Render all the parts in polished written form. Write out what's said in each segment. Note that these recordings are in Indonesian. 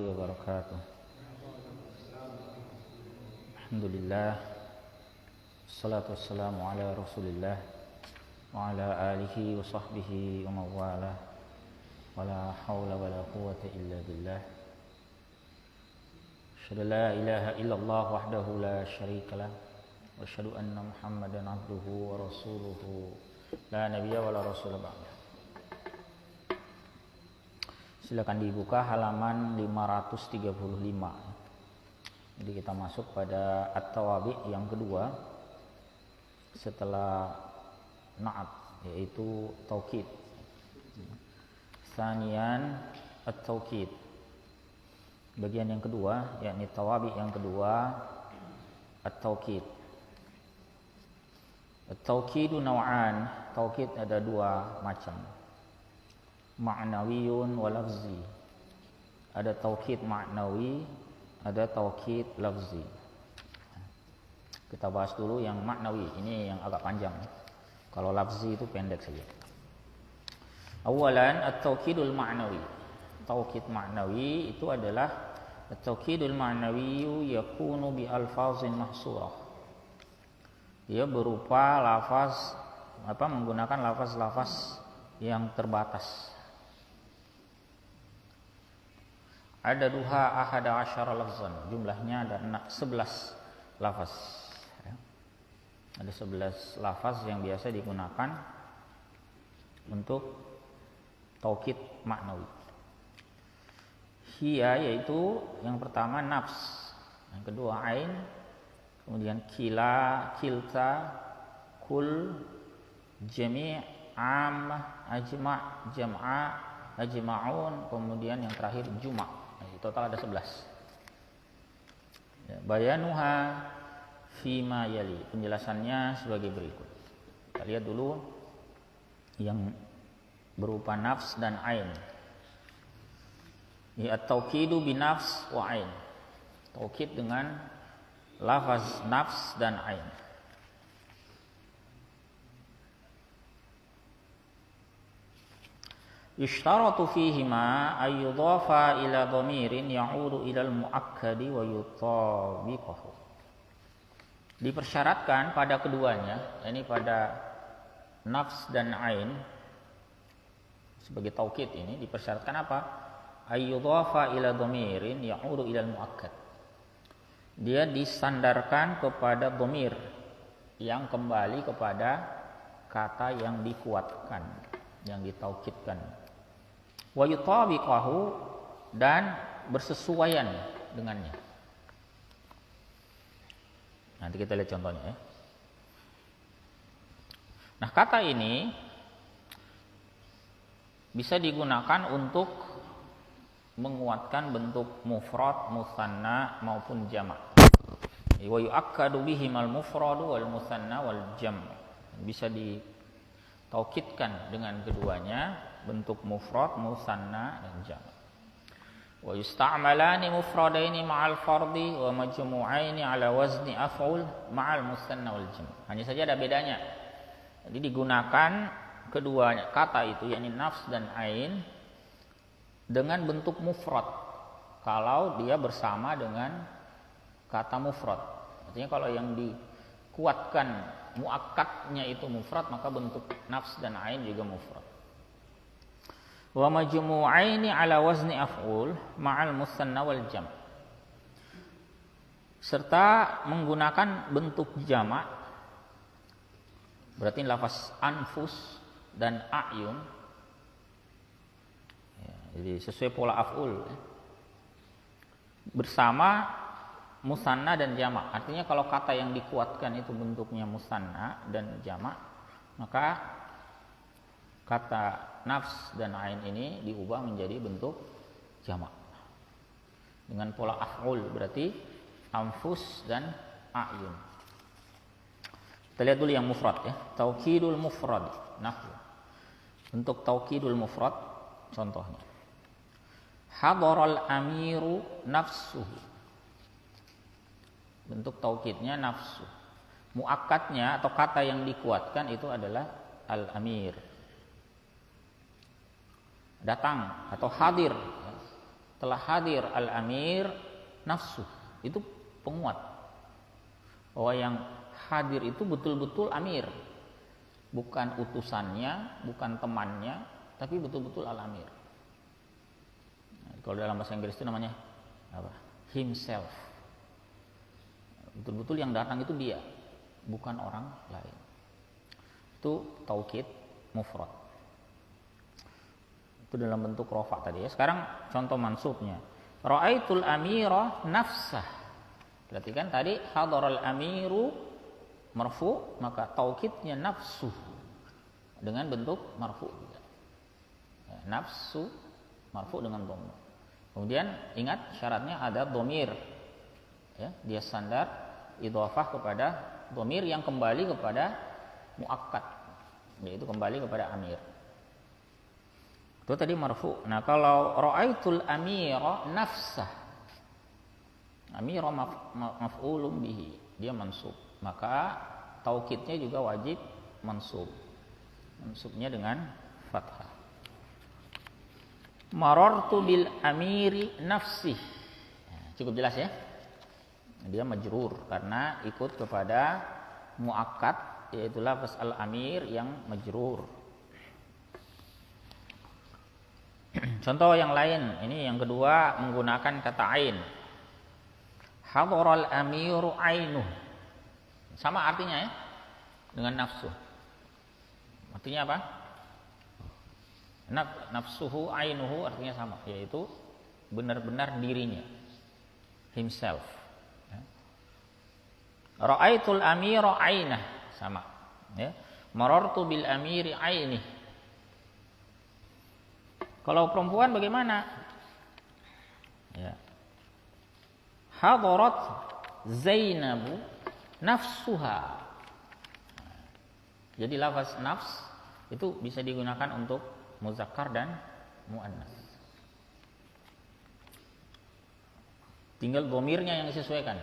wabarakatuh. Alhamdulillah. Wassalatu wassalamu ala Rasulillah wa ala alihi wa sahbihi wa mawala. Wala hawla wala quwwata illa billah. Asyhadu la ilaha illallah wahdahu la syarikalah wa asyhadu anna Muhammadan abduhu wa rasuluhu la nabiyya wala rasula ba'da. Silakan dibuka halaman 535. Jadi kita masuk pada at-tawabi yang kedua setelah na'at, yaitu taukid. Tsaniyan at-taukid. Bagian yang kedua, yakni tawabi yang kedua, at-taukid. At-taukidu naw'an. Taukid ada dua macam. Ma'nawiyun wa lafzi. Ada taukid ma'nawi, ada taukid lafzi. Kita bahas dulu yang ma'nawi, ini yang agak panjang. Kalau lafzi itu pendek saja. Awalan at-taukidul ma'nawi. Taukid ma'nawi itu adalah at-taukidul ma'nawi yakunu bi alfazin mahsurah. Dia berupa lafaz menggunakan lafaz-lafaz yang terbatas. Ada duha ahada asyara lafzan, jumlahnya ada 11 lafaz. Ada 11 lafaz yang biasa digunakan untuk taukid maknawi. Hiya yaitu yang pertama nafs, yang kedua ain, kemudian kila, kilta, kul, jami', ammah, ajma', jam'a, ajma'un, kemudian yang terakhir juma'. Total ada 11. Bayanuha fima yali. Penjelasannya sebagai berikut. Kita lihat dulu yang berupa nafs dan ain. At-taukidu binafs wa ain. Taukid dengan lafaz nafs dan ain. Yushtaratu fihima ay yudhafa ila dhamirin ya'udu ila al-mu'akkadi wa yutabiqahu. Dipersyaratkan pada keduanya, yakni pada nafs dan ain sebagai taukid ini dipersyaratkan apa? Ay yudhafa ila dhamirin ya'udu ila al-mu'akkad. Dia disandarkan kepada dhamir yang kembali kepada kata yang dikuatkan, yang ditaukidkan. Wa yutabiqahu, dan bersesuaian dengannya. Nanti kita lihat contohnya ya. Nah, kata ini bisa digunakan untuk menguatkan bentuk mufrad, musanna maupun jama'. Wa yu'akkadu bihimal mufradu wal musanna wal jam'. Bisa ditaukidkan dengan keduanya, bentuk mufrad, musanna dan jama'. Wa yusta'malani mufradaini ma'al fardi wa majmu'aini ala wazni af'ul ma'al musanna wal jam'. Hanya saja ada bedanya. Jadi digunakan kedua kata itu, yakni nafs dan ain, dengan bentuk mufrad kalau dia bersama dengan kata mufrad. Artinya kalau yang dikuatkan muakkadnya itu mufrad, maka bentuk nafs dan ain juga mufrad. Wa majmu'aini ala wazni af'ul ma'al musanna wal jam'. Serta menggunakan bentuk jama', berarti lafaz anfus dan a'yun. Ya, jadi sesuai pola af'ul ya. Bersama musanna dan jama'. Artinya kalau kata yang dikuatkan itu bentuknya musanna dan jama', maka kata nafs dan ain ini diubah menjadi bentuk jama' dengan pola af'ul, berarti anfus dan a'yun. Kita lihat dulu yang mufrad ya. Taukidul mufrad. Nahwu. Untuk taukidul mufrad contohnya. Hadaral amiru nafsuhu. Bentuk taukidnya nafsu. Muakkadnya atau kata yang dikuatkan itu adalah al-amir. Datang atau hadir. setelah hadir al-amir nafsu, itu penguat bahwa yang hadir itu betul-betul amir, bukan utusannya, bukan temannya, tapi betul-betul al-amir. Nah, kalau dalam bahasa Inggris itu namanya apa? Himself. Betul-betul yang datang itu dia, bukan orang lain. Itu taukid mufrad. Itu dalam bentuk rofa tadi ya. Sekarang contoh mansubnya. Ra'aitul amira nafsah. Berarti kan tadi hadaral amiru marfu, maka taukidnya nafsu dengan bentuk marfu juga. Ya, nafsu marfu dengan dhamma. Kemudian ingat syaratnya ada dhamir. Ya, dia standar idhofah kepada dhamir yang kembali kepada muakkad, yaitu kembali kepada amir. Itu tadi marfu. Nah, kalau ra'aitul amira nafsah, amira maf'ulun bihi, dia mansub, maka taukidnya juga wajib mansub. Mansubnya dengan fathah. Marartu bil amiri nafsih. Cukup jelas ya? Dia majrur karena ikut kepada muakkad, yaitu lafaz al-amir yang majrur. Contoh yang lain, ini yang kedua menggunakan kata ain. Hadaral amiru ainuh. Sama artinya ya dengan nafsu. Artinya apa? Nafsuhu ainuhu artinya sama, yaitu benar-benar dirinya, himself. Ra'aitul amira ainah, sama ya. Marartu bil amiri ainih. Kalau perempuan bagaimana? Ya. Hadarat Zainabu nafsuha. Jadi lafaz nafs itu bisa digunakan untuk muzakkar dan muannas. Tinggal dhamirnya yang disesuaikan.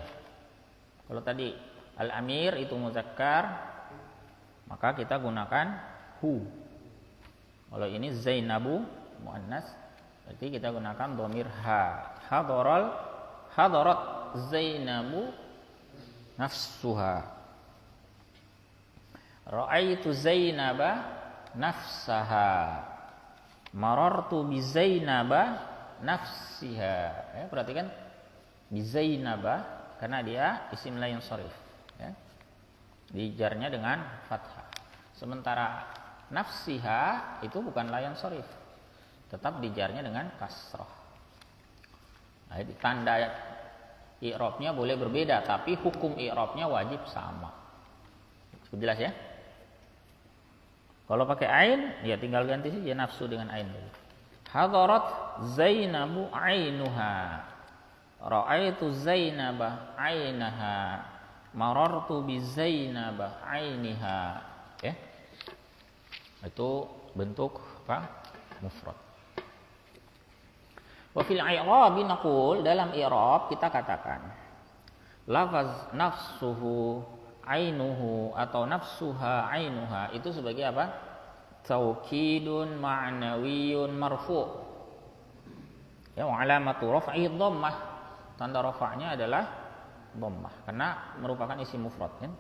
Kalau tadi al-amir itu muzakkar, maka kita gunakan hu. Kalau ini Zainabu muannas, berarti kita gunakan dhamir ha. Hadarat Zainabu nafsuha. Ra'aitu Zainaba nafsaha. Marartu bi Zainaba nafsiha. Ya, perhatikan bi Zainaba karena dia isim la yansharif, ya. Dijarnya dengan fathah. Sementara nafsiha itu bukan la yansharif, tetap dijarnya dengan kasrah. Nah, tanda i'rabnya boleh berbeda, tapi hukum i'rabnya wajib sama. Cukup jelas ya? Kalau pakai ain, ya tinggal ganti saja nafsu dengan ain. Hadarat Zainabu ainuha. Ra'aitu Zainaba ainaha. Marartu bi Zainaba ainiha. Ya. Itu bentuk apa? Mufrad. Wa fil i'rab naqul, dalam i'rab kita katakan lafaz nafsuhu ainuhu atau nafsuha ainuha itu sebagai apa? Taukidun ma'nawiyun marfu'. Ya, wa alamatu raf'i dhammah. Tanda rafa'nya adalah dhammah karena merupakan isim mufrad kan.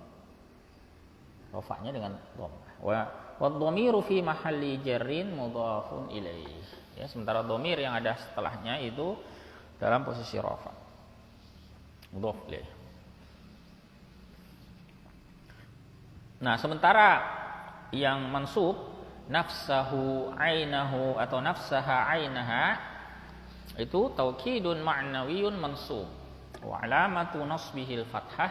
Rafa'nya dengan dhammah. Wa dhamiru fi mahalli jarrin mudhafun ilaih. Ya, sementara dhamir yang ada setelahnya itu dalam posisi rafa'. Mudhaf ilaih. Nah, sementara yang mansub nafsahu ainahu atau nafsaha ainaha itu taukidun ma'nawiyun mansub wa alamatu nasbihil fathah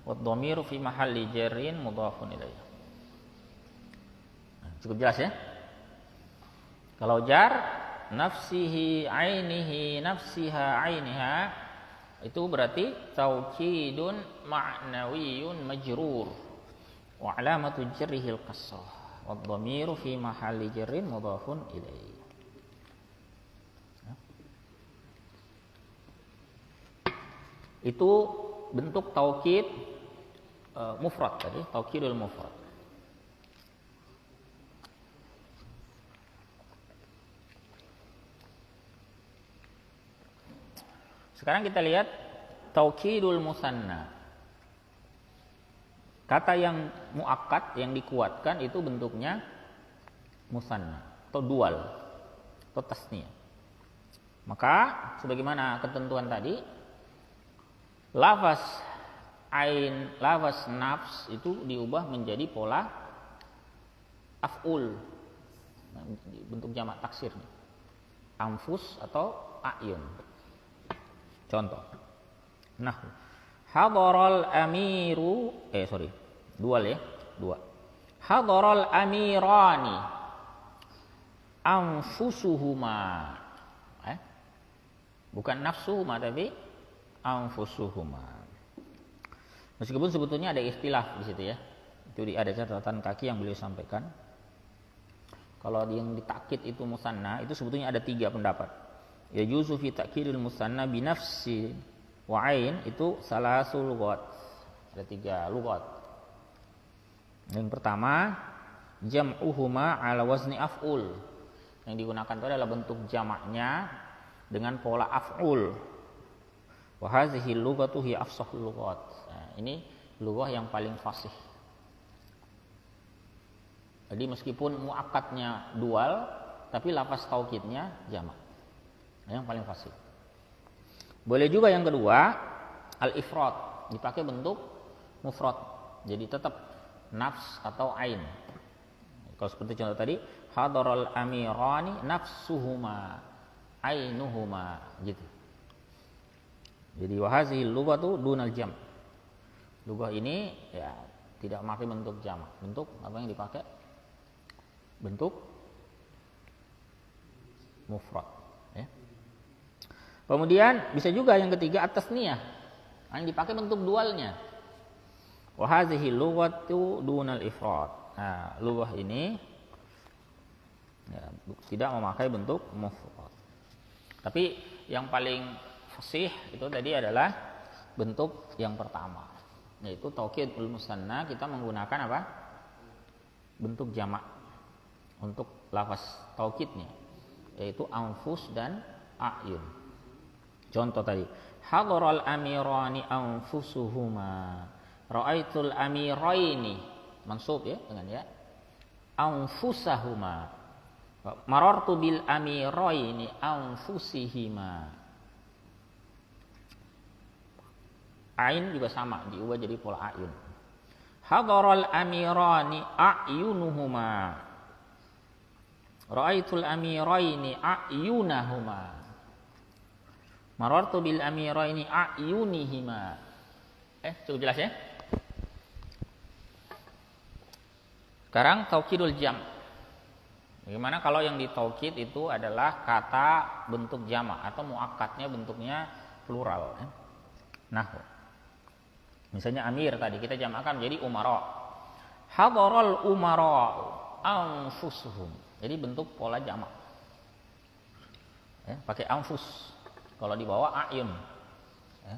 wa dhamiru fi mahalli jarrin mudhafun ilaih. Cukup jelas ya? Kalau jar nafsihi ainihi nafsiha ainiha itu berarti taukidun ma'nawiyun majrur wa alamatu jarrihil kasrah wa dhamiru fi mahalli jarrin mudhafun ilaihi. Itu bentuk taukid mufrad tadi, taukidul mufrad. Sekarang kita lihat taukidul musanna. Kata yang muakkad yang dikuatkan itu bentuknya musanna atau dual atau tasniyah. Maka sebagaimana ketentuan tadi, lafaz ain, lafaz nafs itu diubah menjadi pola af'ul. Bentuk jamak taksir. Anfus atau a'yun. Contoh. Nah, hadaral amiru, dual ya, dua. Hadaral amirani anfusuhuma. Bukan nafsuhuma tapi anfusuhuma. Meskipun sebetulnya ada istilah di situ ya. Itu ada catatan kaki yang beliau sampaikan. Kalau yang ditakkid itu musanna, itu sebetulnya ada 3 pendapat. Ya juzu fi takkidil musanna bi nafsi wa ain, itu salasul lughat. Ada 3 lughat. Yang pertama, jam'uhuma ala wazni af'ul. Yang digunakan itu adalah bentuk jamaknya dengan pola af'ul. Wa hadhihi lughatu hi afsahul lughat. Nah, ini lughah yang paling fasih. Jadi meskipun muakkadnya dual, tapi lafaz taukidnya jamak. Yang paling fasih. Boleh juga yang kedua, al-ifrad, dipakai bentuk mufrad. Jadi tetap nafs atau ain. Kalau seperti contoh tadi, hadaral amirani nafsuhuma ainuhuma, gitu. Jadi wahazihil lughatu dunal jam. Lughah ini ya tidak memakai bentuk jamak. Bentuk apa yang dipakai? Bentuk mufrad, ya. Kemudian bisa juga yang ketiga at-tasniyah, yang dipakai bentuk dualnya. Wa hadhihi lughatu dunal ifrad. Nah, lughah ini ya, tidak memakai bentuk mufrad. Tapi yang paling fasih itu tadi adalah bentuk yang pertama, yaitu taukidul musanna, kita menggunakan apa? Bentuk jamak untuk lafaz taukidnya, yaitu anfus dan a'yun. Contoh tadi, hadaral amirani anfusuhuma, ra'aitul amiraini, mansub ya dengan ya, anfusahuma, marartu bil amiraini anfusihima. Ain juga sama, diubah jadi pola a'yun. Hadaral amirani a'yunuhuma, ra'aitul amiraini a'yunahuma, marartu bil amiraini a'yunihima. Cukup jelas ya? Sekarang taukidul jam. Bagaimana kalau yang ditaukid itu adalah kata bentuk jamak atau muakkadnya bentuknya plural ya? Nah, misalnya amir tadi kita jamakkan menjadi umara. Hadaral umara anfusuhum. Jadi bentuk pola jamak. Ya, pakai anfus. Kalau di bawah a'yun. Ya.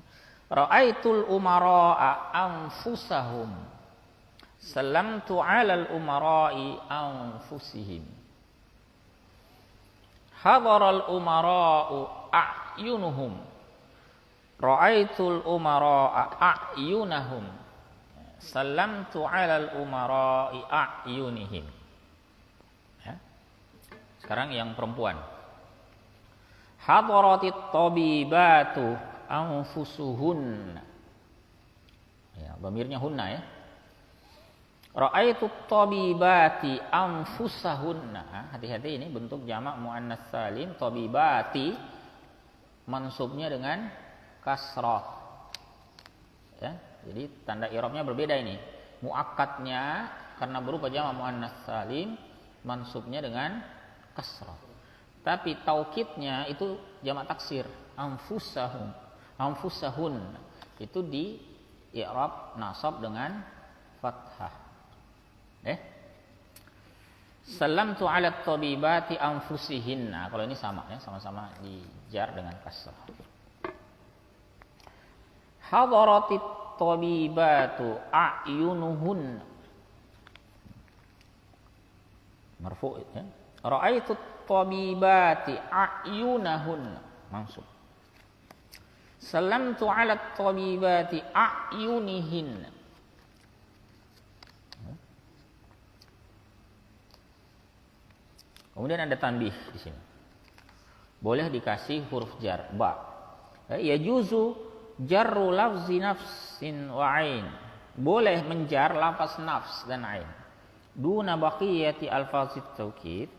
Ra'aitul umara'a anfusahum. Salamtu 'alal umara'i anfusihim. Hadaral umara'u a'yunuhum. Ra'aitul umara'a a'yunahum. Salamtu 'alal umara'i a'yunihim. Sekarang yang perempuan. Hadaratit tabibatu anfusuhun. Ya, dhamirnya hunna ya. Ra'aitut tabibati anfusahunna. Hati-hati, ini bentuk jamak muannas salim, tabibati mansubnya dengan kasrah. Ya, jadi tanda i'rabnya berbeda ini. Muakkadnya karena berupa jamak muannas salim, mansubnya dengan kasrah. Tapi taukidnya itu jamak taksir, anfusahum, anfusahun. Itu di i'rab nasab dengan fathah. Salamtu 'ala tabibati anfusihinna. Kalau ini sama ya, sama-sama dijar dengan kasrah. Hadaratit tabibatu a'yunuhun. Marfu ya. Ra'aitut tabibati a'yunahun, mansub. Salamtu 'ala at-tabibati a'yunihin. Kemudian ada tanbih di sini. Boleh dikasih huruf jar ba. Yajuzu jarru lafzi nafsin wa ain. Boleh menjar lafaz nafs dan ain. Duna baqiyati alfazit taukid.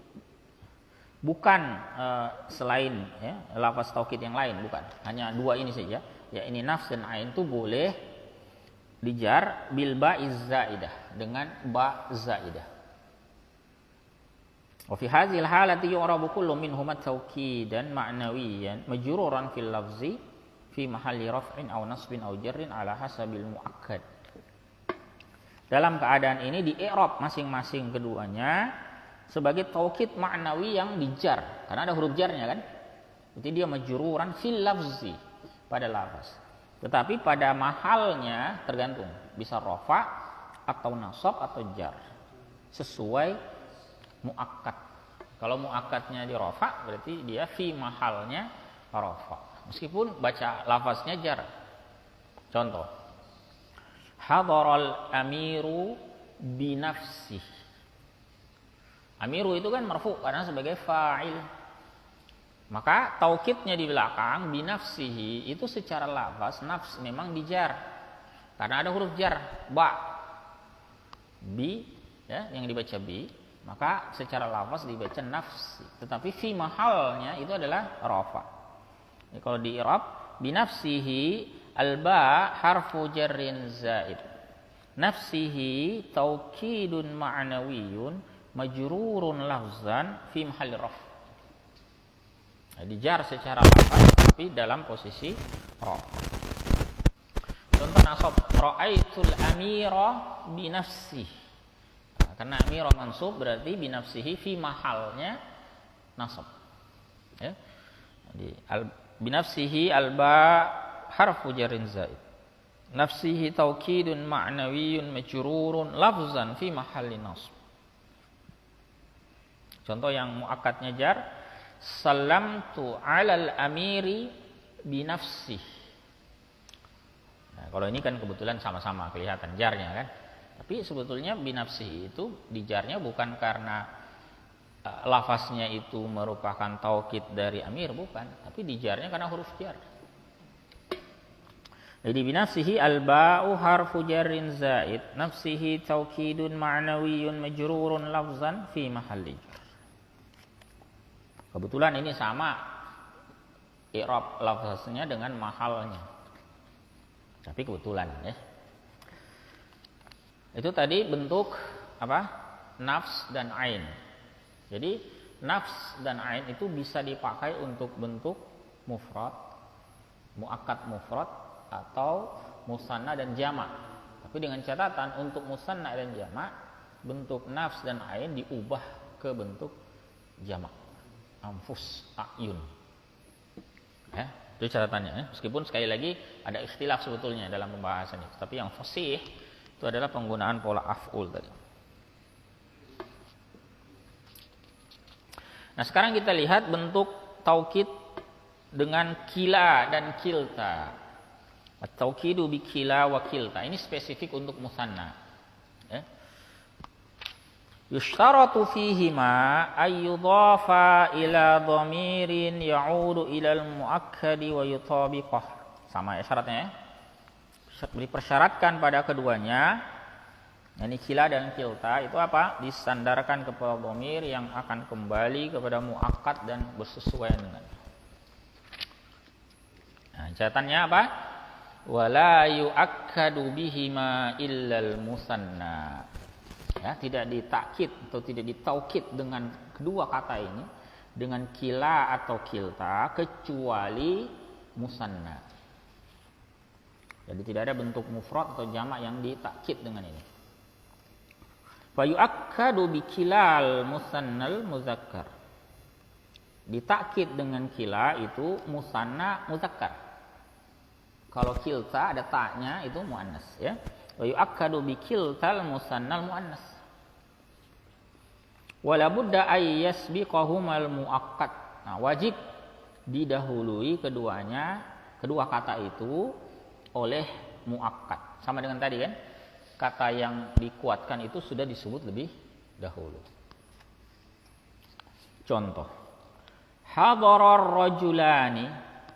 Bukan selain lafaz taukid yang lain, bukan. Hanya dua ini saja. Ya, ini nafs dan ain itu boleh dijar bil ba'iz zaidah, dengan ba zaidah. Wa fi hadhil halati yu'rabu kullu minhuma tawkidan ma'nawiyan majruran fil lafzi fi mahalli raf'in aw nasbin aw jarrin ala hasabil muakkad. Dalam keadaan ini di i'rab masing-masing keduanya sebagai taukid ma'nawi yang dijar, karena ada huruf jarnya kan. Jadi dia majruran fil lafzi, pada lafaz. Tetapi pada mahalnya tergantung, bisa rafa atau nasab atau jar sesuai muakkad. Kalau muakkadnya di rafa berarti dia fi mahalnya rafa, meskipun baca lafaznya jar. Contoh, hadaral amiru binafsih. Amiru itu kan marfu karena sebagai fa'il. Maka taukidnya di belakang binafsihi itu secara lafaz nafs memang dijar karena ada huruf jar ba, bi ya, yang dibaca bi, maka secara lafaz dibaca nafsi. Tetapi fi mahalnya itu adalah rafa. Jadi kalau di i'rab binafsihi alba harfu jarrin zaid. Nafsihi taukidun ma'nawiyun majrurun lafzan fi mahalli raf. Dijar secara lafaz tapi dalam posisi raf. Contoh nasab, ra'aitul amira binafsihi. Karena amira mansub berarti binafsihi fi mahalnya nasab. Ya. Jadi binafsihi alba harfu jarrin zaid. Nafsihi taukidun ma'nawiyyun majrurun lafzan fi mahalli nasb. Contoh yang muakkadnya jar, salamtu 'alal amiri binafsih. Nah, kalau ini kan kebetulan sama-sama kelihatan jarnya kan. Tapi sebetulnya binafsihi itu dijarnya bukan karena lafaznya itu merupakan taukid dari amir, bukan, tapi dijarnya karena huruf jar. Jadi binafsihi alba'u harfu jarrin zaid, nafsihi taukidun ma'nawiyyun majrurun lafzan fi mahalli jar. Kebetulan ini sama i'rab lafaznya dengan mahalnya. Tapi kebetulan ya. Itu tadi bentuk apa? Nafs dan ain. Jadi nafs dan ain itu bisa dipakai untuk bentuk mufrad, muakkad mufrad atau musanna dan jamak. Tapi dengan catatan untuk musanna dan jamak, bentuk nafs dan ain diubah ke bentuk jamak. Anfus, ayun. Ya, itu catatannya ya. Meskipun sekali lagi ada ikhtilaf sebetulnya dalam pembahasan itu, tapi yang fasih itu adalah penggunaan pola af'ul tadi. Nah, sekarang kita lihat bentuk taukid dengan kila dan kilta. At-taukidu bi kila wa kilta. Ini spesifik untuk musanna. Ya. Yushtaratu fihima ay yudhafa ila dhamirin ya'udu ila al-muakkadi wa yutabiqah. Sama ya syaratnya ya. Dipersyaratkan pada keduanya, yakni kila dan kilta itu apa? Disandarkan kepada dhamir yang akan kembali kepada muakkad dan bersesuaian dengan. Nah, catatannya apa? Wala yu'akkadu bihima illal musanna. Ya, tidak ditakkid atau tidak ditaukid dengan kedua kata ini dengan kila atau kilta kecuali musanna. Jadi tidak ada bentuk mufrad atau jamak yang ditakkid dengan ini. Fa yu'akkadu bi kilal musannal muzakkar. Ditakkid dengan kila itu musanna muzakkar. Kalau kilta ada ta'nya itu muannas ya. Wa yu'akkadu bi kiltal musannal muannas. Wala budda ay yasbiqahumal muakkad. Nah, wajib didahului keduanya kedua kata itu oleh muakkad. Sama dengan tadi kan, kata yang dikuatkan itu sudah disebut lebih dahulu. Contoh, hadarar rajulani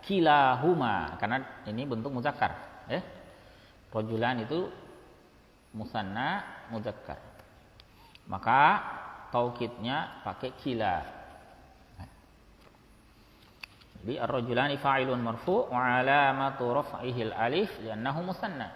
kilahuma, karena ini bentuk muzakkar. Rajulan itu musanna muzakkar. Maka taukidnya pakai kila. Jadi ar-rajulani fa'ilun marfu' wa 'alamatu raf'ihi al-alif li'annahu musanna.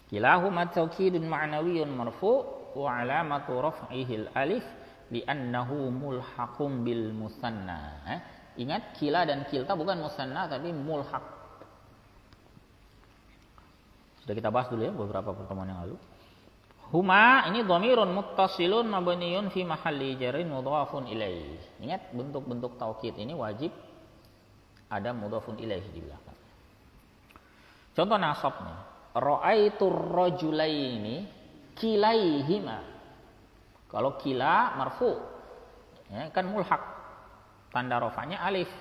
Kilahuma taukidun ma'nawiyyun marfu' wa 'alamatu raf'ihi al-alif li'annahu mulhaqun bil musanna. Ingat, kila dan kilta bukan musanna tapi mulhaq. Sudah kita bahas dulu ya beberapa pertemuan yang lalu. Huma ini dhamirun muttasilun mabniyun fi mahalli jarrin mudhafun ilaih. Ingat, bentuk-bentuk taukid ini wajib ada mudhafun ilaih di belakang. Contoh nasabnya, ra'aitur rajulaini kilaihima. Kalau kila marfu, ya, kan mulhaq. Tanda rafa'nya alif.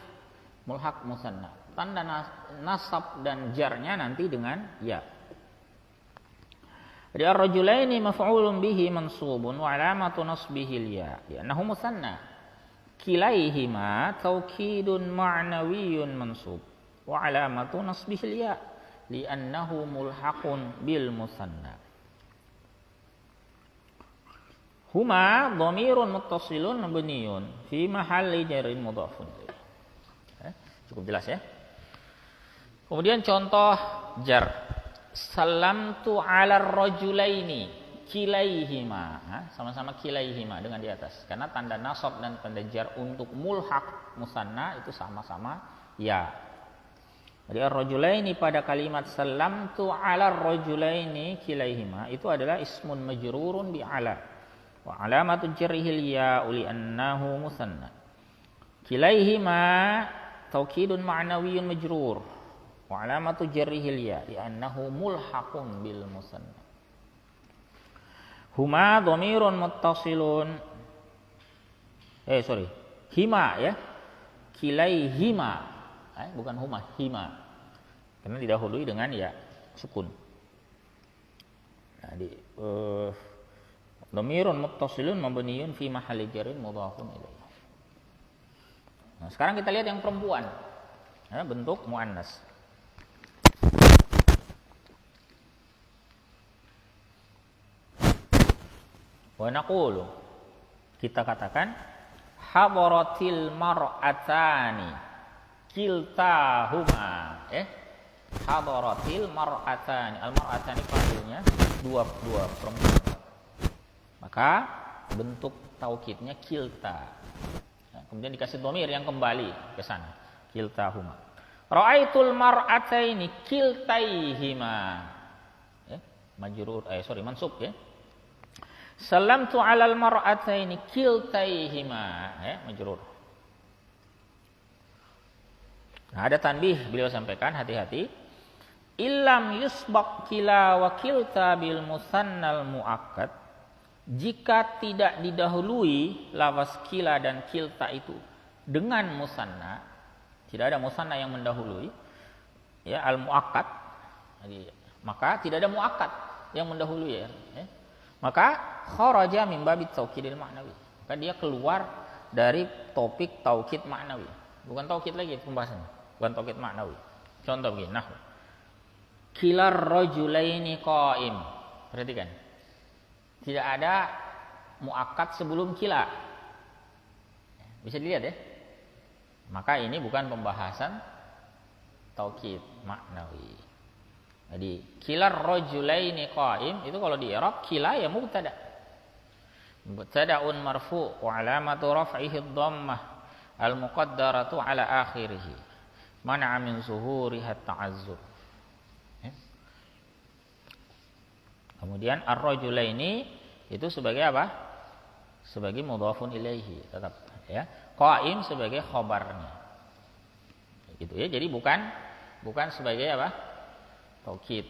Mulhaq musanna. Tanda nasab dan jarnya nanti dengan ya. Jadi ar-rajulaini maf'ulun bihi mansubun wa 'alamatu nasbihi al-ya li'annahu musanna. Kilaihima taukidun ma'nawiyyun mansub wa 'alamatu nasbihi al-ya li'annahu mulhaqun bil musanna. Huma dhamirun muttasilun mabniyun fi mahalli jarrin mudhafun. Cukup jelas ya. Kemudian contoh jar. Salamtu 'alar rajulaini kilaihima. Sama-sama kilaihima dengan di atas. Karena tanda nasab dan tanda jar untuk mulhaq musanna itu sama-sama ya. Jadi ar-rajulaini pada kalimat salamtu 'alar rajulaini kilaihima itu adalah ismun majrurun bi 'ala. Wa 'alamatu jarrihi ya li annahu musanna. Kilaihima taukidun ma'nawiyyun majrur. Wa 'alamatu jarrihi ya li'annahu mulhaqun bil musanna. Huma dhamirun muttasilun. Hima ya. Kilaihima. Bukan huma, hima. Karena didahului dengan ya sukun. Nah, dhamirun muttasilun mabniyun fi mahalli jarrin mudhafun ilaih. Nah, sekarang kita lihat yang perempuan. Bentuk muannas. Wa naqulu, kita katakan hadaratil mar'atani kiltahuma. Hadaratil mar'atani. Al mar'atani fa'ilnya dua perempuan. Maka bentuk taukidnya kilta. Kemudian dikasih dhamir yang kembali ke sana. Kiltahuma. Ra'aitul mar'ataini kiltaihima. Mansub ya. Salamtu 'alal mar'ataini kiltaihima, majrur. Nah, ada tanbih beliau sampaikan, hati-hati. Illam yusbaq kila wa kilta bil musannal muakkad. Jika tidak didahului lafaz kila dan kilta itu dengan musanna, tidak ada musanna yang mendahului ya al muakkad. Maka tidak ada muakkad yang mendahului ya. Maka kharaja min babit taukidil ma'nawi. Maka dia keluar dari topik taukid ma'nawi. Bukan taukid lagi pembahasannya. Bukan taukid ma'nawi. Contoh begini, nahwu. Kilar rajulaini qa'im. Perhatikan. Tidak ada muakkad sebelum kila. Bisa dilihat ya. Maka ini bukan pembahasan taukid ma'nawi. Jadi kilar rajulaini qa'im itu kalau di i'rab kila ya mubtada. Mubtada'un marfu' wa 'alamatu raf'ihi ad-dhammah al-muqaddaratu 'ala akhirih. Man'a min zuhuriha at-ta'azzur. Kemudian ar-rajulaini itu sebagai apa? Sebagai mudhafun ilaihi tetap ya. Qa'im sebagai khabarnya. Gitu ya. Jadi bukan sebagai apa? Taukid.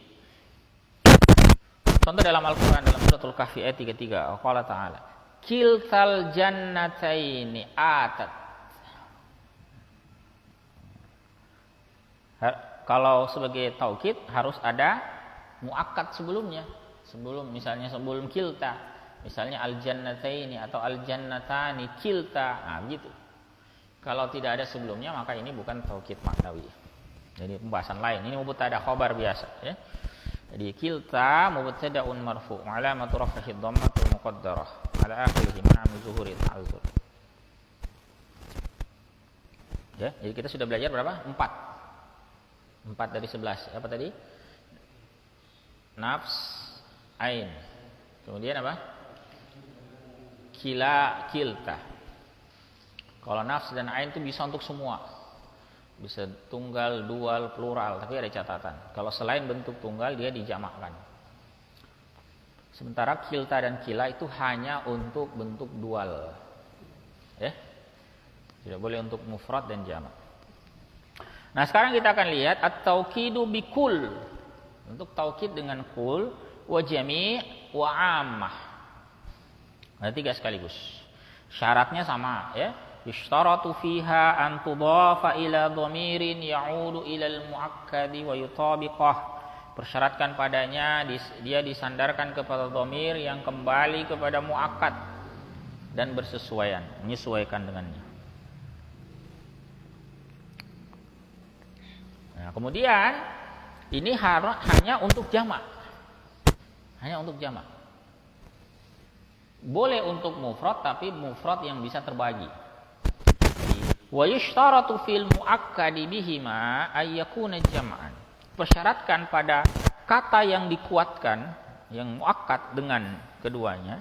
Contoh dalam Al-Quran dalam suratul Kahfi ayat 33. Allah Ta'ala. Kiltal jannataini atat. kalau sebagai taukid harus ada muakkad sebelumnya. Sebelum kilta. Misalnya al-jannataini atau al-jannatani kilta. Nah, gitu. Kalau tidak ada sebelumnya maka ini bukan taukid maknawi. Jadi pembahasan lain. Ini mubtada khabar biasa, ya. Jadi kilta mubtada'un marfu' alamatu raf'ihi dhammatu muqaddarah ala akhirih ma'am zuhuri ta'azzur. Ya, jadi kita sudah belajar berapa? 4 dari 11. Apa tadi? Nafs, ain. Kemudian apa? Kilta. Kalau nafs dan ain itu bisa untuk semua. Bisa tunggal, dual, plural, tapi ada catatan. Kalau selain bentuk tunggal dia dijamakkan. Sementara kilta dan kila itu hanya untuk bentuk dual. Ya. Tidak boleh untuk mufrad dan jamak. Nah, sekarang kita akan lihat at-taukidu bikul. Untuk taukid dengan kul, wa jami' wa ammah. Ada 3 sekaligus. Syaratnya sama, ya. Yushtaratu fiha an tudafa ila dhamirin ya'udu ila al-mu'akkadi wa yutabiqah. Persyaratkan padanya dia disandarkan kepada dhamir yang kembali kepada muakkad dan menyesuaikan dengannya. Nah, kemudian ini hanya untuk jamak. Hanya untuk jamak. Boleh untuk mufrad tapi mufrad yang bisa terbagi. Wa yushtaratu fil muakkadi bihima ay yakuna jam'an. Persyaratkan pada kata yang dikuatkan, yang muakkad dengan keduanya,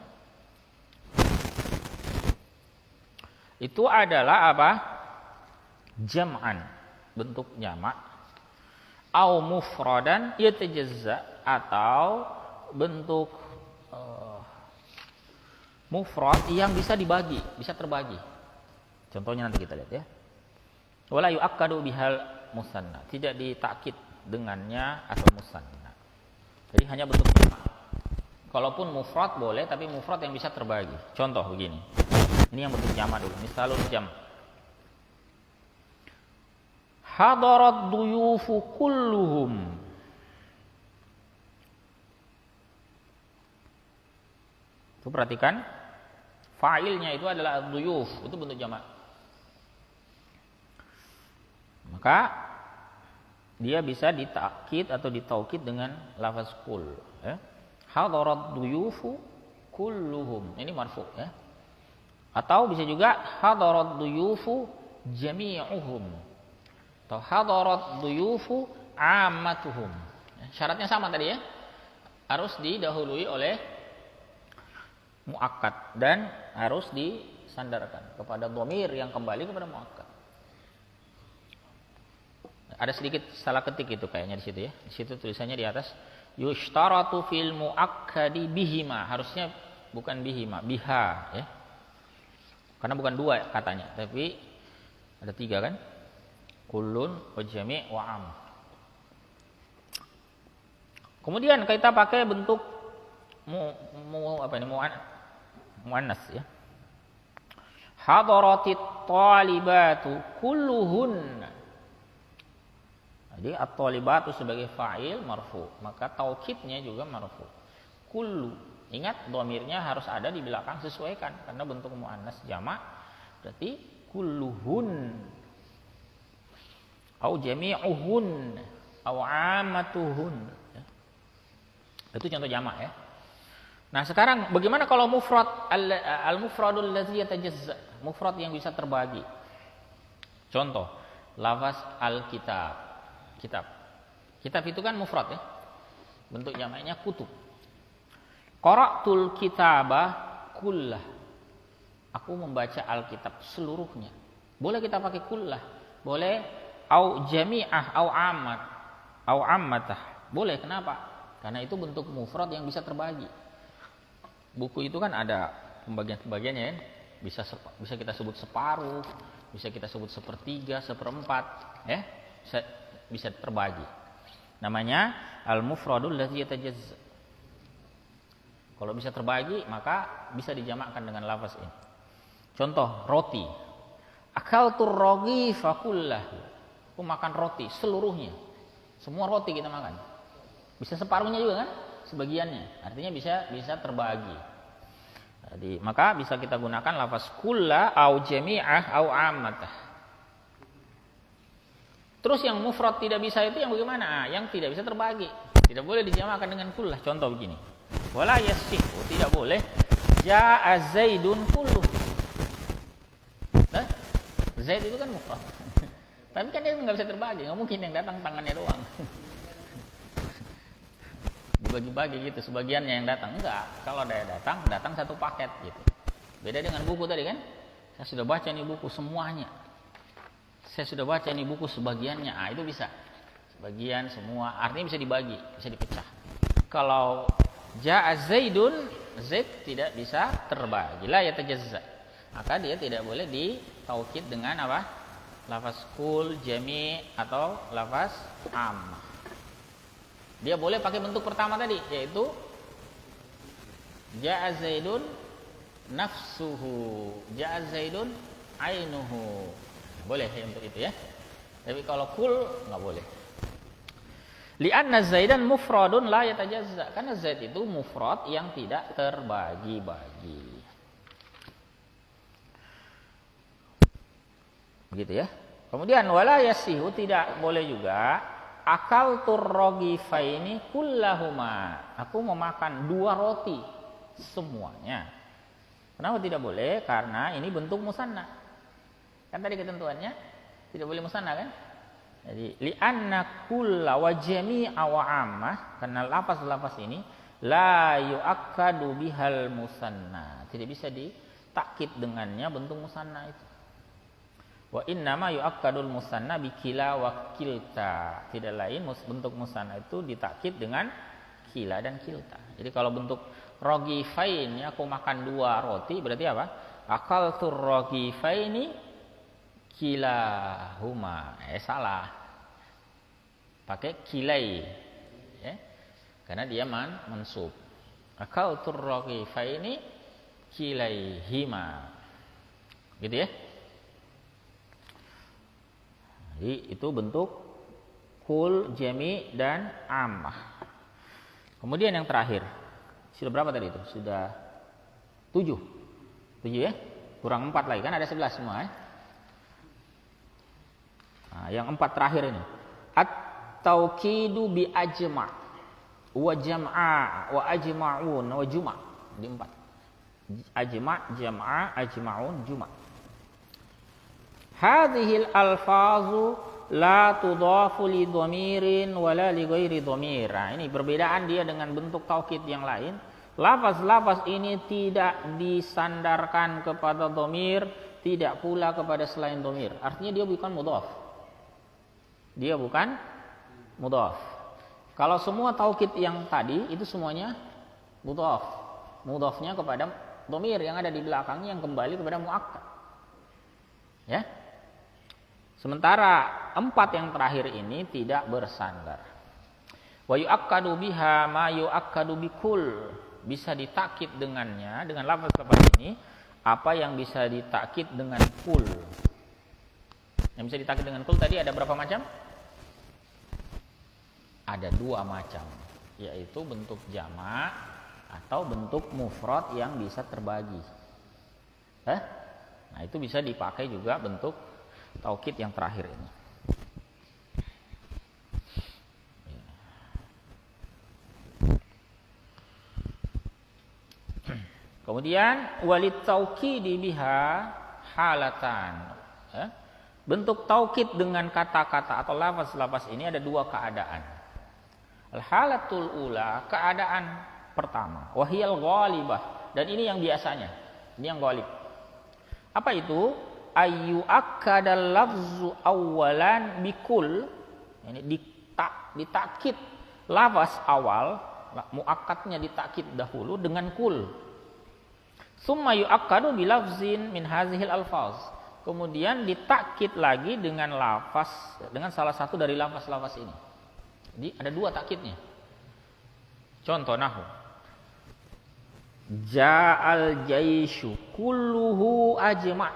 itu adalah apa? Jam'an, bentuk jamak. Au mufradan yatajazza, atau bentuk mufrad yang bisa dibagi, bisa terbagi. Contohnya nanti kita lihat, ya. Wala yu'akkadu bihal musanna, tidak ditakkid dengannya atau musanna. Jadi hanya bentuk jamak. Kalaupun mufrad boleh, tapi mufrad yang bisa terbagi. Contoh begini. Ini yang bentuk jamak dulu. Misalul jam. Hadarat duyufu kulluhum. Itu perhatikan. Fa'ilnya itu adalah duyuf. Itu bentuk jamak. Maka dia bisa ditakkid atau ditaukid dengan lafaz kul, ya. Hadarat duyufu kulluhum. Ini marfu, ya. Atau bisa juga hadarat duyufu jami'uhum. Atau hadarat duyufu ammatuhum. Syaratnya sama tadi, ya. Harus didahului oleh muakkad dan harus disandarkan kepada dhamir yang kembali kepada muakkad. Ada sedikit salah ketik itu kayaknya di situ, ya. Di situ tulisannya di atas yushtaratu fil muakkadi bihima. Harusnya bukan bihima, biha, ya. Karena bukan 2 katanya, tapi ada 3 kan? Kullun wa jami' wa am. Kemudian kita pakai bentuk muannas, ya. Hadaratit talibatu kulluhunna. Jadi at-talibatu sebagai fa'il marfu, maka taukidnya juga marfu. Kullu, ingat dhamirnya harus ada di belakang, sesuaikan karena bentuk muannas jamak, berarti kulluhun au jami'uhun au 'ammatuhun. Itu contoh jamak, ya. Nah, sekarang bagaimana kalau mufrad al-mufradul ladzi yatajazza, mufrad yang bisa terbagi. Contoh, lafaz al-kitab. Kitab itu kan mufrad, ya. Bentuk jamaknya kutub. Qara'tul kitaba kullah. Aku membaca Alkitab seluruhnya. Boleh kita pakai kullah, boleh au jami'ah au ammat au ammatah. Boleh, kenapa? Karena itu bentuk mufrad yang bisa terbagi. Buku itu kan ada pembagian-pembagiannya, ya. Bisa kita sebut separuh, bisa kita sebut sepertiga, seperempat, ya. Bisa terbagi. Namanya al-mufradul ladzi yatajazza. Kalau bisa terbagi maka bisa dijamakkan dengan lafaz ini. Contoh, roti. Akaltur raghifa kullahu. Aku makan roti seluruhnya. Semua roti kita makan. Bisa separuhnya juga kan? Sebagiannya. Artinya bisa terbagi. Jadi, maka bisa kita gunakan lafaz kulla au jami'ah au ammatah. Terus yang mufrad tidak bisa itu yang bagaimana? Yang tidak bisa terbagi. Tidak boleh dijamakan dengan kullah. Contoh begini. Wala yasihu, tidak boleh ja'a Zaidun kulluh. Nah, Zaid itu kan mufrad. Tapi kan dia nggak bisa terbagi, nggak mungkin yang datang tangannya doang. Dibagi-bagi gitu, sebagiannya yang datang. Enggak, kalau dia datang satu paket gitu. Beda dengan buku tadi kan. Saya sudah baca nih buku semuanya. Saya sudah baca nih buku sebagiannya. Ah, itu bisa. Sebagian, semua, artinya bisa dibagi, bisa dipecah. Kalau ja'a Zaidun, Zaid tidak bisa terbagi. La yatajazza. Maka dia tidak boleh ditaukid dengan apa? Lafaz kul, jami' atau lafaz ammah. Dia boleh pakai bentuk pertama tadi, yaitu ja'a Zaidun nafsuhu, ja'a Zaidun ainuhu. Boleh ya untuk itu ya. Tapi kalau kul nggak boleh. Li'anna Zaidan mufradun la yatajazza. Karena Zaid itu mufrad yang tidak terbagi-bagi. Begitu ya. Kemudian wala yasihu, tidak boleh juga akal turrogifaini kullahuma. Aku memakan 2 roti semuanya. Kenapa tidak boleh? Karena ini bentuk musanna. Kan tadi ketentuannya tidak boleh musanna kan? Jadi li'anna kulla wa jami'a wa ammah, karena lafaz-lafaz ini la yu'akkadu bihal musanna. Tidak bisa ditakkid dengannya bentuk musanna itu. Wa innama yu'akkadul musanna bikila wa kilta. Tidak lain bentuk musanna itu ditakkid dengan kila dan kilta. Jadi kalau bentuk rogifain, aku makan 2 roti, berarti apa? Akaltur rogifaini kilahuma. Salah. Pakai kilai. Ya. Karena dia mansub. Akaltur rogifaini kilaihima. Gitu ya. Jadi itu bentuk kul, jami, dan ammah. Kemudian yang terakhir. Sudah berapa tadi itu? Sudah 7. 7 ya? Kurang 4 lagi. Kan ada 11 semua ya? Nah, yang 4 terakhir ini. At-tauqidu bi ajma' wa jam'a wa ajma'un wa juma'. Di 4. Ajma', jam'a, ajma'un, juma'. Hadhil alfazu la tudafu li dhamirin wala li ghairi dhamir. Ini perbedaan dia dengan bentuk taukid yang lain. Lafaz-lafaz ini tidak disandarkan kepada dhamir, tidak pula kepada selain dhamir. Artinya dia bukan mudhaf. Dia bukan mudhaf. Kalau semua taukid yang tadi itu semuanya mudhaf. Mudhafnya kepada dhamir yang ada di belakangnya yang kembali kepada muakkad. Ya. Sementara 4 yang terakhir ini tidak bersandar. Wa yu'akkadu biha ma yu'akkadu bikul. Bisa ditakkid dengannya, dengan lafaz-lafaz ini, apa yang bisa ditakkid dengan kul. Yang bisa ditakkid dengan kul tadi ada berapa macam? Ada 2 macam, yaitu bentuk jama' atau bentuk mufrad yang bisa terbagi. Nah, itu bisa dipakai juga bentuk taukid yang terakhir ini. Kemudian walit taukidi biha halatan. Bentuk taukid dengan kata-kata atau lafaz-lafaz ini ada 2 keadaan. Al-halatul ula, keadaan pertama, wahiyal ghalibah, dan ini yang biasanya, ini yang ghalib. Apa itu? Ayu akadal lafzu awalan bikul. Ini ditakkid lafaz awal, muakkadnya ditakkid dahulu dengan kul. Summa yu'akkadu bilafzin min hazihil alfaz. Kemudian ditakkid lagi dengan lafaz, dengan salah satu dari lafaz-lafaz ini. Jadi ada 2 takkidnya. Contoh nahwu. Ja'al jaishu kulluhu ajma'.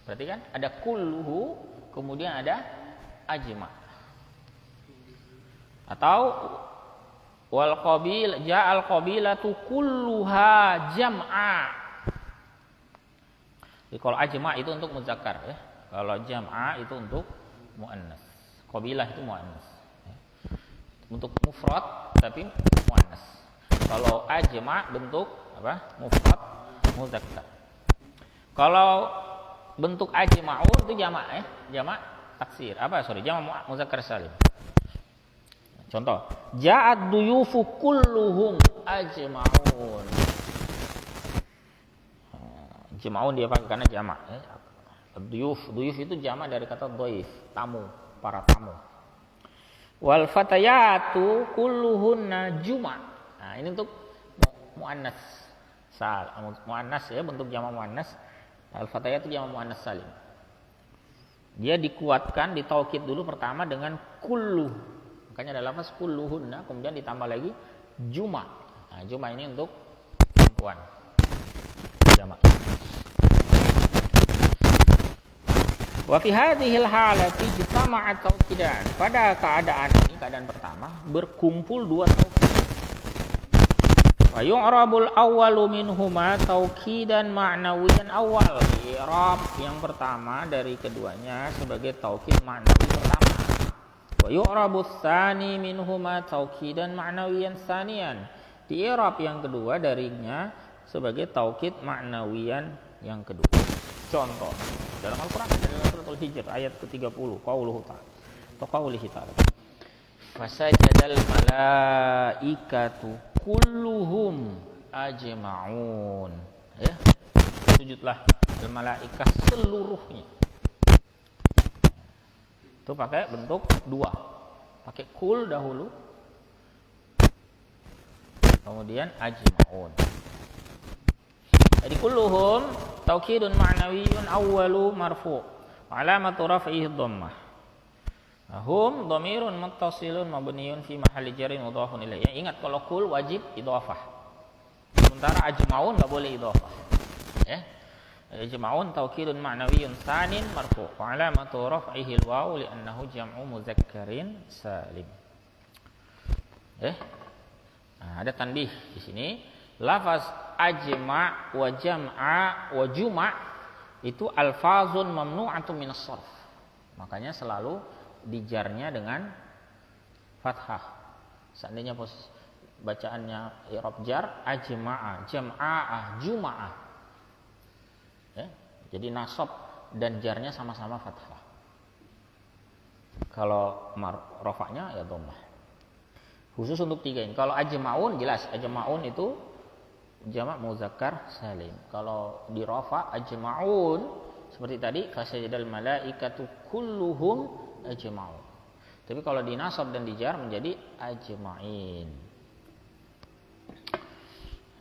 Berarti kan ada kulluhu, kemudian ada ajma'. Atau wal qabil ja'al qabilatu kulluha jam'a. Jadi kalau ajma itu untuk muzakkar ya. Kalau jam'a itu untuk muannas. Qabilah itu muannas. Ya. Untuk mufrad tapi muannas. Kalau ajma bentuk apa? Mufrad muzakkar. Kalau bentuk ajma'un itu jamak ya. Jamak taksir. Jamak muzakkar salim. Contoh, ja'ad duyufu kulluhum ajma'un. Jama'un dia pakai karena jamak ya. Duyuf itu jamak dari kata dhaif, tamu, para tamu. Wal fatayatu kulluhunna juma'. Nah, ini untuk muannas. Muannas ya, bentuk jamak muannas. Al fatayatu jamak muannas salim. Dia dikuatkan, ditaukid dulu pertama dengan kullu. Makanya ada lafaz kulluhunna, kemudian ditambah lagi juma'. Nah, juma' ini untuk perempuan. Jamak. Wa fi hadhil halati ijtama'a taukidan. Pada keadaan ini, keadaan pertama, berkumpul dua taukid. Wa yu'rabul awwalu minhuma taukidan ma'nawiyan awal. I'rab yang pertama dari keduanya sebagai taukid ma'nawi pertama. Wa yu'rabus tsani minhuma taukidan ma'nawiyan tsaniyan. Di i'rab yang kedua darinya sebagai taukid ma'nawiyan yang kedua. Contoh dalam Al-Qur'an dalam surat Al-Hijr ayat ke-30 qauluhu ta'ala atau qaulihi ta'ala fasajadal malaikatu kulluhum ajma'un ya sujudlah al malaikah seluruhnya itu pakai bentuk dua pakai kul dahulu kemudian ajma'un. Jadi kulluhum taukidun ma'nawiyyun awwalu marfu' wa alamatu raf'ihi dhammah. Hum dhamirun muttasilun mabniun fi mahalli jarrin mudhafun ilaih. Ya, ingat kalau kul wajib idhafah. Sementara ajma'un enggak boleh idhafah. Ya. Ajma'un taukidun ma'nawiyyun tsanin marfu' wa alamatu raf'ihi al-waw li'annahu jam'u mudzakkarin salim. Nah, ada tanbih di sini. Lafaz ajma' wa jam'a wa juma' itu alfazun mamnu'atun minas sharf. Makanya selalu dijarnya dengan fathah. Seandainya bacaannya i'rab jar ajma'a, jam'a'ah, juma'ah. Ya, jadi nasab dan jarnya sama-sama fathah. Kalau rafa'nya ya dhammah. Khusus untuk tiga ini. Kalau ajma'un jelas ajma'un itu jamak muzakkar salim. Kalau di rafa ajma'un seperti tadi fasajadal malaikatu kulluhum ajma'un. Tapi kalau di nasab dan di jar menjadi ajma'in.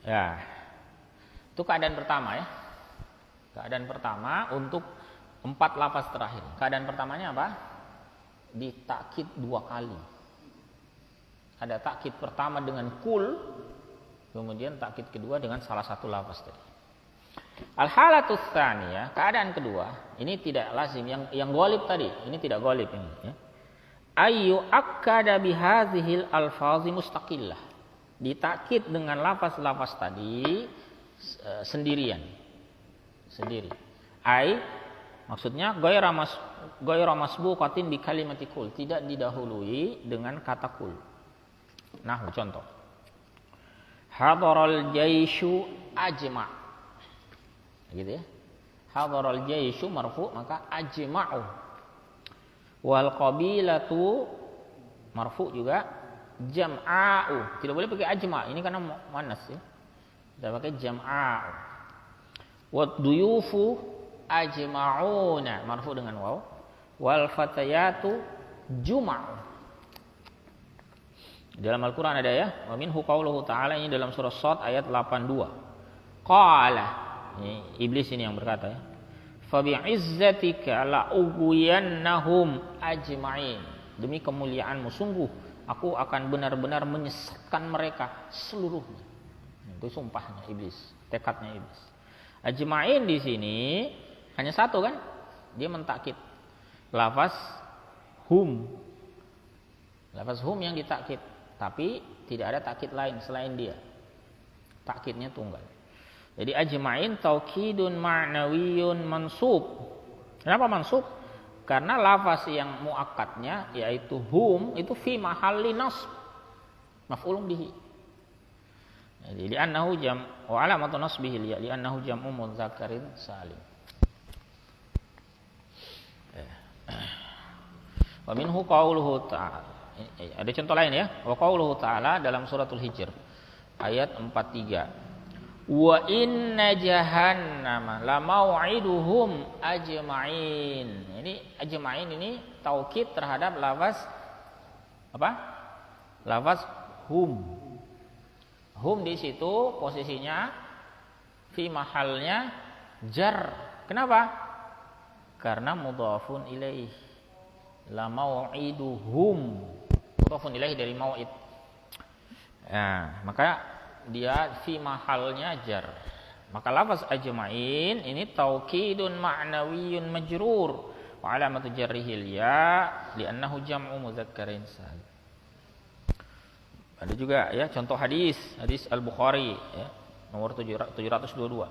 Ya. Itu keadaan pertama ya. Keadaan pertama untuk 4 lafaz terakhir. Keadaan pertamanya apa? Ditakkid 2 kali. Ada takkid pertama dengan kul, kemudian takkid kedua dengan salah satu lafaz tadi. Al-halatus tsaniyah, keadaan kedua, ini tidak lazim yang ghalib tadi, ini tidak ghalib ini ya. Ayyu akkada bihadzihil alfazi mustaqillah. Ditakkid dengan lafaz-lafaz tadi sendiri. Maksudnya ghairu masbuqatin bi kalimati kul, tidak didahului dengan kata kul. Nah, contoh. Hadaral jaishu ajma'. Gitu ya. Hadaral jaishu marfu' maka ajma'u. Wal qabilatu marfu' juga jam'a'u. Tidak boleh pakai ajma', ini karena muannas ya. Kita pakai jam'a'u. Wad duyufu ajma'una marfu' dengan waw. Wal fatayatu juma'u. Dalam Al-Quran ada ya, wa minhu qauluhu ta'ala, ini dalam surah Shad ayat 82. Qala, ini iblis ini yang berkata ya, fa bi'izzatika la'ughwiyannahum ajma'in. Demi kemuliaanmu sungguh aku akan benar-benar menyesatkan mereka seluruhnya. Itu sumpahnya iblis, tekadnya iblis. Ajma'in di sini hanya satu kan? Dia mentakkid lafaz hum. Lafaz hum yang ditakkid, tapi tidak ada takkid lain selain dia. Takkidnya tunggal. Jadi ajma'in taukidun ma'nawiyyun mansub. Kenapa mansub? Karena lafaz yang muakkadnya yaitu hum itu fi mahalli nasb. Maf'ulun bihi. Jadi li'annahu jam wa alamatu nasbihi li'annahu jam'u mudzakkarin salim. Wa minhu qauluhu ta'ala. Ada contoh lain ya. Wa qauluhu ta'ala dalam suratul Hijr ayat 43. Wa inna jahannama la mau'iduhum ajma'in. Ini ajma'in ini taukid terhadap lafaz apa? Lafaz hum. Hum di situ posisinya fi mahalnya jar. Kenapa? Karena mudhafun ilaih. La mau'iduhum. Mudhafun ilaih dari mau'id. Nah, maka dia fi mahalnya jar. Maka lafaz ajma'in ini taukidun ma'nawiyyun majrur wa alamatu jarrihil ya li'annahu jam'u mudzakkarin salim. Ada juga ya contoh hadis Al-Bukhari ya, nomor 722.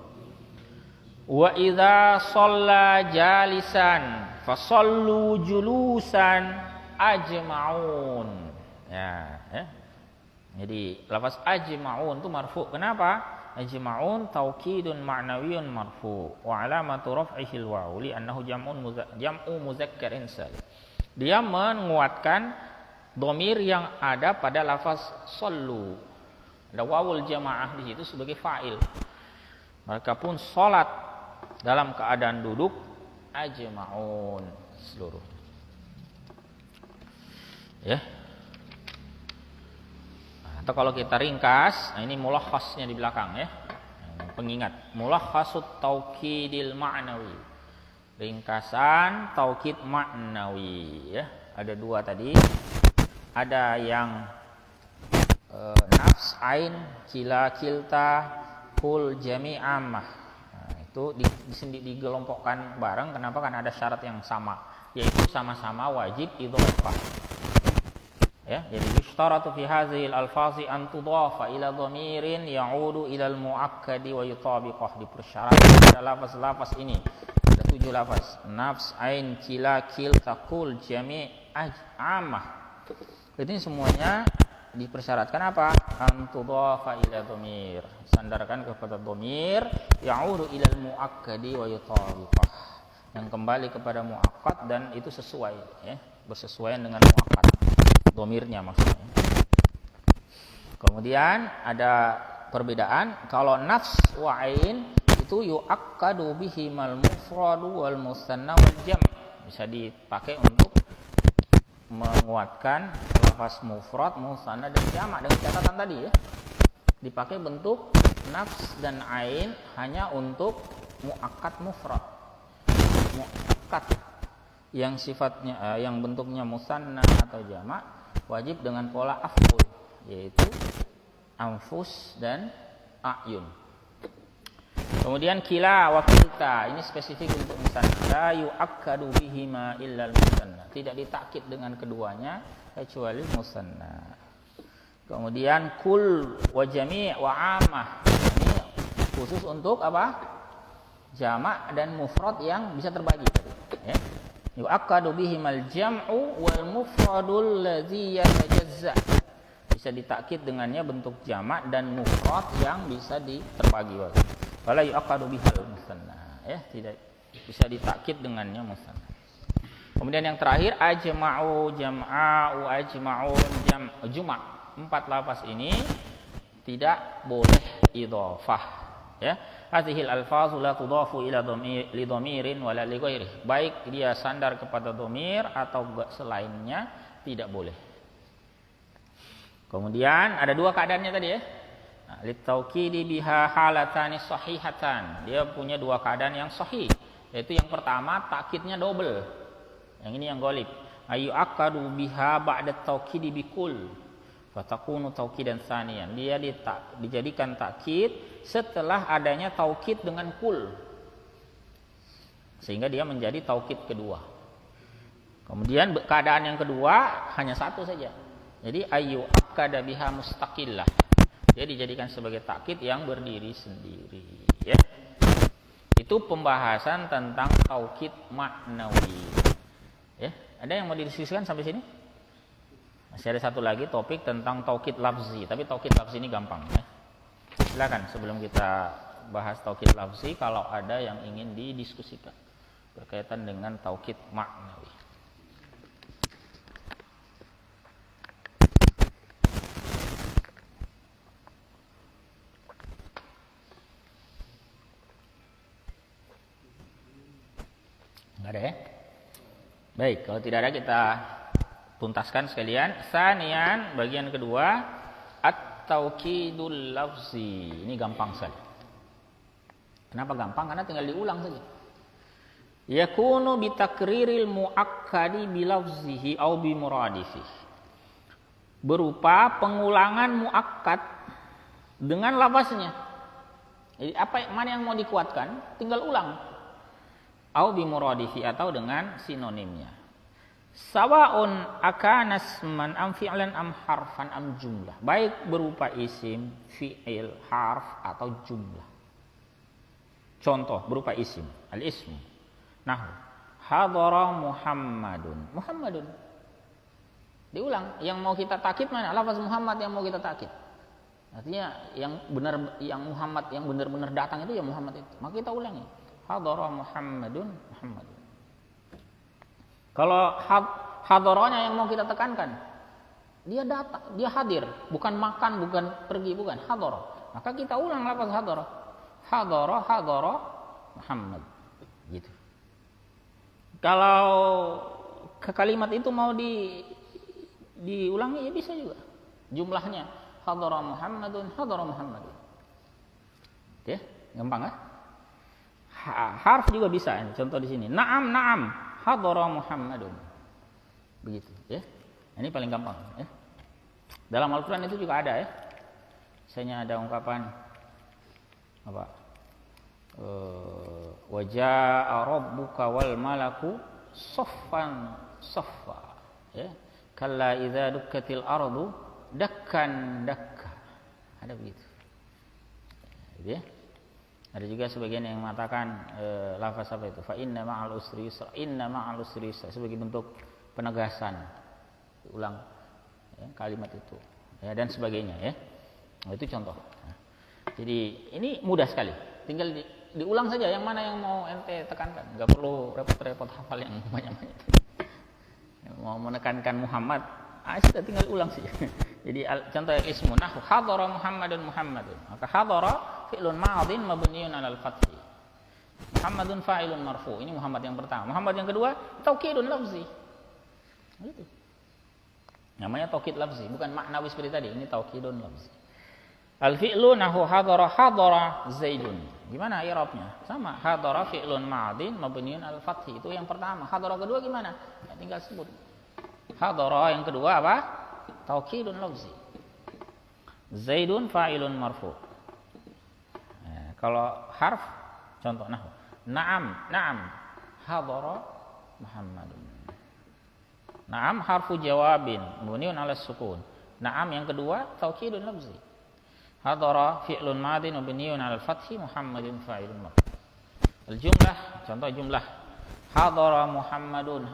Wa idza shalla jalisan fa shallu julusan ajma'un. Ya. Jadi lafaz ajma'un itu marfu. Kenapa? Ajma'un taukidun ma'nawiyyun marfu wa alamatu raf'ihil wawu li annahu jam'u mudzakkarin salim. Dia menguatkan dhamir yang ada pada lafaz sallu. Ada wawul jamaah di situ sebagai fa'il. Mereka pun salat dalam keadaan duduk ajma'un seluruh. Ya. Atau kalau kita ringkas, nah ini mulakhasnya di belakang ya. Pengingat, mulakhasut taukidil ma'nawi. Ringkasan taukid ma'nawi ya. Ada dua tadi. Ada yang nafs, ain, kila, kilta, kul, jami, ammah. Nah, itu digelompokkan bareng. Kenapa? Karena ada syarat yang sama, yaitu sama-sama wajib idhofah. Ya, jadi yushtaratu fi hadhil alfazi an tudhafa ila dhamirin ya'udu ila al-mu'akkadi wa yutabiqah. Dipersyaratkan pada lafaz-lafaz ini. Ada 7 lafaz. Nafs, ain, kila, kilta, kul, jami, ammah. Ini semuanya dipersyaratkan apa? Antudhafa ila dhamir. Sandarkan kepada dhamir ya'udu ila al-mu'akkadi wa yutabiqah. Yang kembali kepada mu'akkad dan itu sesuai ya, bersesuaian dengan mu'akkad. Dhamirnya maksudnya. Kemudian ada perbedaan kalau nafs wa ain itu yu'akkadu bihimal mufradu wal musanna wal jam'. Bisa dipakai untuk menguatkan lafaz mufrad, musanna dan jamak dengan catatan tadi ya. Dipakai bentuk nafs dan ain hanya untuk muakkad mufrad. Muakkad yang sifatnya yang bentuknya musanna atau jamak wajib dengan pola af'ul yaitu anfus dan a'yun. Kemudian kila wa kilta ini spesifik untuk musanna. La yu'akkadu bihima illa al-musanna. Tidak ditakkid dengan keduanya kecuali musanna. Kemudian kul wa jami' wa ammah. Ini khusus untuk apa? Jamak dan mufrad yang bisa terbagi tadi, ya. Yu'akkadu bihimal jam'u wal mufradul ladzi yatajazza. Bisa ditakkid dengannya bentuk jamak dan mufrad yang bisa terbagi. Wala yu'akkadu bihal musanna, ya, tidak bisa ditakkid dengannya musanna. Kemudian yang terakhir ajma'u, jam'a'u, ajma'un, juma'. 4 lafaz ini tidak boleh idhofah, ya. Hadhil alfazu la tudhafu ila li dhamirin wala li ghairihi. Baik dia sandar kepada dhamir atau selainnya tidak boleh. Kemudian ada 2 keadaannya tadi ya. Litaukidi biha halatani sahihatan. Dia punya 2 keadaan yang sahih. Yaitu yang pertama takkidnya double. Yang ini yang ghalib. Ayu akadu biha ba'da taukidi bikul. Fatakunu taukidan tsaniyan. Dia dijadikan takkid setelah adanya taukid dengan kul. Sehingga dia menjadi taukid kedua. Kemudian keadaan yang kedua hanya satu saja. Jadi ayu akkada biha mustaqillah. Jadi dijadikan sebagai takkid yang berdiri sendiri, ya. Itu pembahasan tentang taukid maknawi. Ya, ada yang mau didiskusikan sampai sini? Masih ada satu lagi topik tentang taukid lafzi, tapi taukid lafzi ini gampang, ya. Silakan sebelum kita bahas taukid lafzi kalau ada yang ingin didiskusikan berkaitan dengan taukid maknawi. Enggak ada, ya? Baik, kalau tidak ada kita tuntaskan sekalian. Sanian, bagian kedua, at-taukidul lafzi. Ini gampang sekali. Kenapa gampang? Karena tinggal diulang saja. Yakunu bitakriril muakkadi bilafzihi au bimuradifihi. Berupa pengulangan muakkad dengan lafaznya. Jadi mana yang mau dikuatkan, tinggal ulang. Au bimuradifi, atau dengan sinonimnya. Sawaun akana isman am fi'lan am harfan am jumlah. Baik berupa isim, fi'il, harf atau jumlah. Contoh berupa isim, al-ismu. Nahu hadara Muhammadun. Muhammadun. Diulang, yang mau kita takkid mana? Lafaz Muhammad yang mau kita takkid. Artinya yang benar, yang Muhammad yang benar-benar datang itu ya Muhammad itu. Maka kita ulangi. Hadara Muhammadun, Muhammadun. Kalau hadaranya yang mau kita tekankan, dia datang, dia hadir, bukan makan, bukan pergi, bukan hadara. Maka kita ulang lafaz hadara. Hadara Muhammad. Gitu. Kalau ke kalimat itu mau diulangi ya bisa juga. Jumlahnya hadara Muhammadun, hadara Muhammadun. Ya, gampang, ya? Harf juga bisa. Contoh di sini. Na'am, hadara Muhammadun. Begitu, ya. Ini paling gampang, ya. Dalam Al-Qur'an itu juga ada, ya. Misalnya ada ungkapan apa? Wa jaa'a rabbuka wal malaku saffan saffa. Ya. Kalla idza dukkatil ardu dakkan dakka. Ada begitu. Ya. Ada juga sebagian yang mengatakan lafaz apa itu? Fa inna ma'al usri yusra. Inna ma'al usri yusra, sebagai bentuk penegasan. Ulang, ya, kalimat itu. Ya, dan sebagainya, ya. Nah, itu contoh. Nah, jadi ini mudah sekali. Tinggal diulang saja yang mana yang mau ente tekankan. Enggak perlu repot-repot hafal yang banyak-banyak. Mau menekankan Muhammad, sudah tinggal ulang saja. Jadi contoh ismu nahu hadara Muhammadun. Maka hadara fi'lun madin mabniun 'alal fathi. Muhammadun fa'ilun marfu. Ini Muhammad yang pertama. Muhammad yang kedua taukidun lafzi. Gitu. Namanya taukid lafzi, bukan maknawi seperti tadi. Ini taukidun lafzi. Al fi'lu nahu hadara Zaidun. Gimana i'rabnya? Sama, hadara fi'lun madin mabniun 'alal fathi. Itu yang pertama. Hadara kedua gimana? Ya, tinggal sebut. Hadara yang kedua apa? Taukidun lafzi. Zaidun fa'ilun marfu. Nah, kalau harf contoh na'am hadara Muhammadun. Na'am harfu jawabin mabniun 'ala sukun. Na'am yang kedua taukidun lafzi. Hadara fi'lun madin mabniun 'ala al-fathi Muhammadun fa'ilun marfu. Al-jumlah, contoh jumlah. Hadara Muhammadun.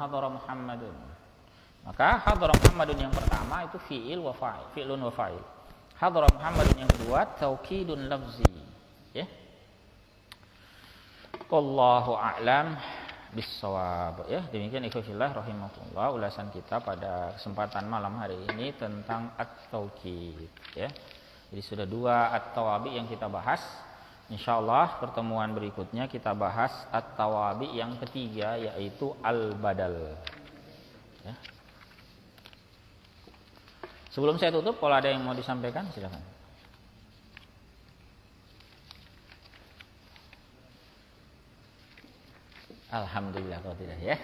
Maka hadara Muhammadun yang pertama itu fi'il wa fa'il, fi'lun wa fa'il. Hadara Muhammadun yang kedua taukidun lafzi, ya. Wallahu a'lam bis-shawab, ya. Demikian ikhwah rahimakumullah ulasan kita pada kesempatan malam hari ini tentang at-taukid, ya. Jadi sudah 2 at-tawabi yang kita bahas. Insyaallah pertemuan berikutnya kita bahas at-tawabi yang ketiga, yaitu al-badal, ya. Sebelum saya tutup, kalau ada yang mau disampaikan, silakan. Alhamdulillah kalau tidak, ya.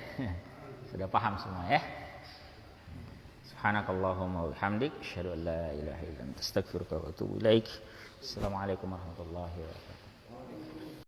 Sudah paham semua, ya. Subhanakallahumma wa bihamdik, asyhadu an la ilaha illa anta, astaghfiruka wa atubu ilaik. Assalamualaikum warahmatullahi wabarakatuh.